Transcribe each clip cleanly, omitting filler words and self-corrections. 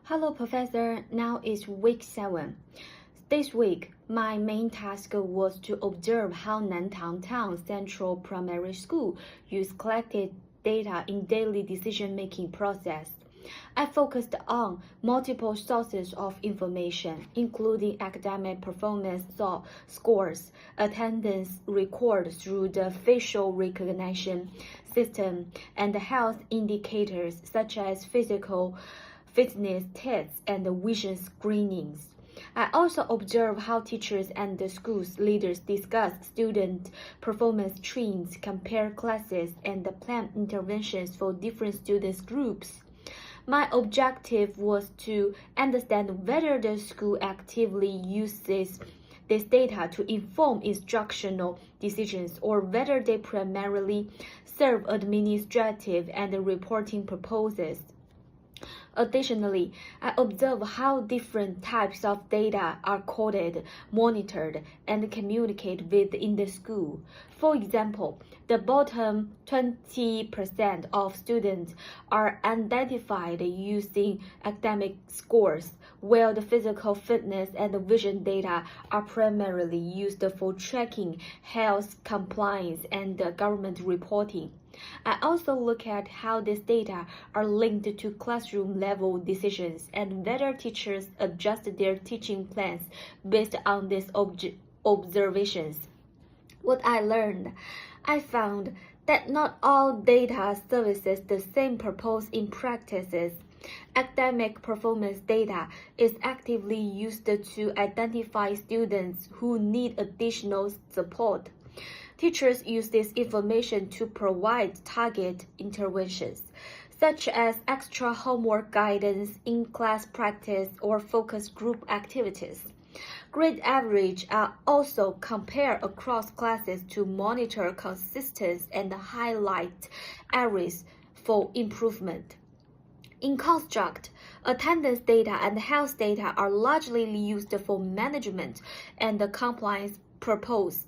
Hello, Professor. Now is week 7. This week, my main task was to observe how Nantang Town Central Primary School used collected data in daily decision-making process. I focused on multiple sources of information, including academic performance scores, attendance records through the facial recognition system, and health indicators such as physical fitness tests and vision screenings. I also observe how teachers and the school's leaders discuss student performance trends, compare classes, and plan interventions for different student groups. My objective was to understand whether the school actively uses this data to inform instructional decisions or whether they primarily serve administrative and reporting purposes. Additionally, I observe how different types of data are coded, monitored, and communicated within the school. For example, the bottom 20% of students are identified using academic scores, while the physical fitness and vision data are primarily used for tracking health compliance and government reporting. I also look at how these data are linked to classroom-level decisions and whether teachers adjust their teaching plans based on these observations. What I learned, I found that not all data services the same purpose in practices. Academic performance data is actively used to identify students who need additional support. Teachers use this information to provide target interventions, such as extra homework guidance, in-class practice, or focus group activities. Grade average are also compared across classes to monitor consistency and highlight areas for improvement. In construct, attendance data and health data are largely used for management and compliance purposes.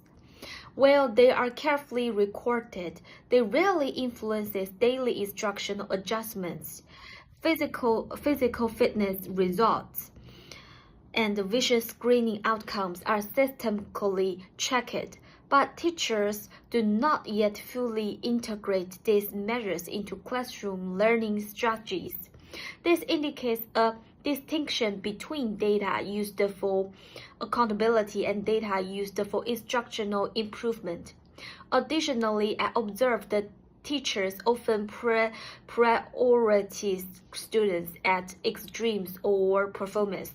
While they are carefully recorded, they rarely influence daily instructional adjustments, physical fitness results, and vision screening outcomes are systematically checked, but teachers do not yet fully integrate these measures into classroom learning strategies. This indicates a distinction between data used for accountability and data used for instructional improvement. Additionally, I observed that teachers often prioritize students at extremes or performance.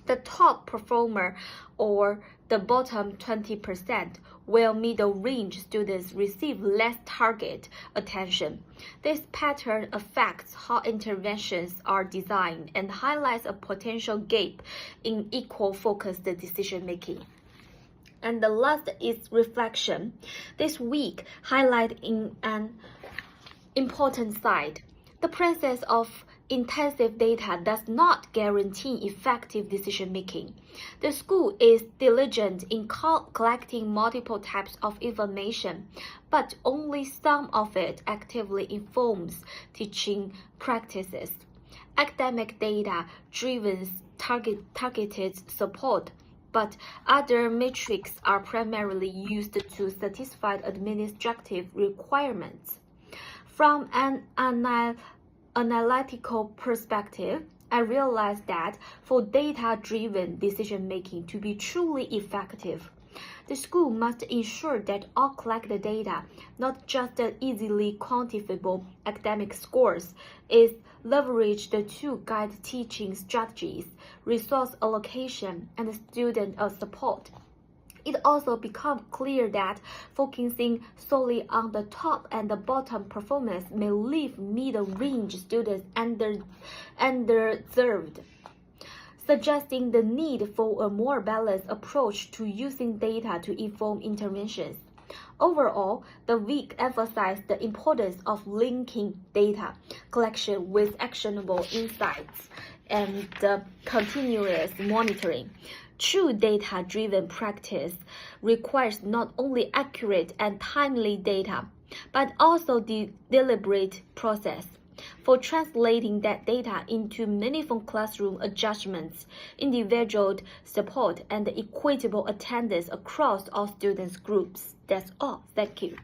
The top performer or the bottom 20%, while middle range students receive less target attention. This pattern affects how interventions are designed and highlights a potential gap in equal focused decision making. And the last is reflection. This week highlight in an important side. The presence of intensive data does not guarantee effective decision-making. The school is diligent in collecting multiple types of information, but only some of it actively informs teaching practices. Academic data-driven targeted support, but other metrics are primarily used to satisfy administrative requirements. From an analytical perspective, I realized that for data-driven decision-making to be truly effective, the school must ensure that all collected data, not just the easily quantifiable academic scores, is leveraged to guide teaching strategies, resource allocation, and student support. It also becomes clear that focusing solely on the top and the bottom performance may leave middle-range students underserved, suggesting the need for a more balanced approach to using data to inform interventions. Overall, the week emphasized the importance of linking data collection with actionable insights and continuous monitoring. True data-driven practice requires not only accurate and timely data, but also the deliberate process. for translating that data into meaningful classroom adjustments, individual support, and equitable attendance across all students groups. That's all. Thank you.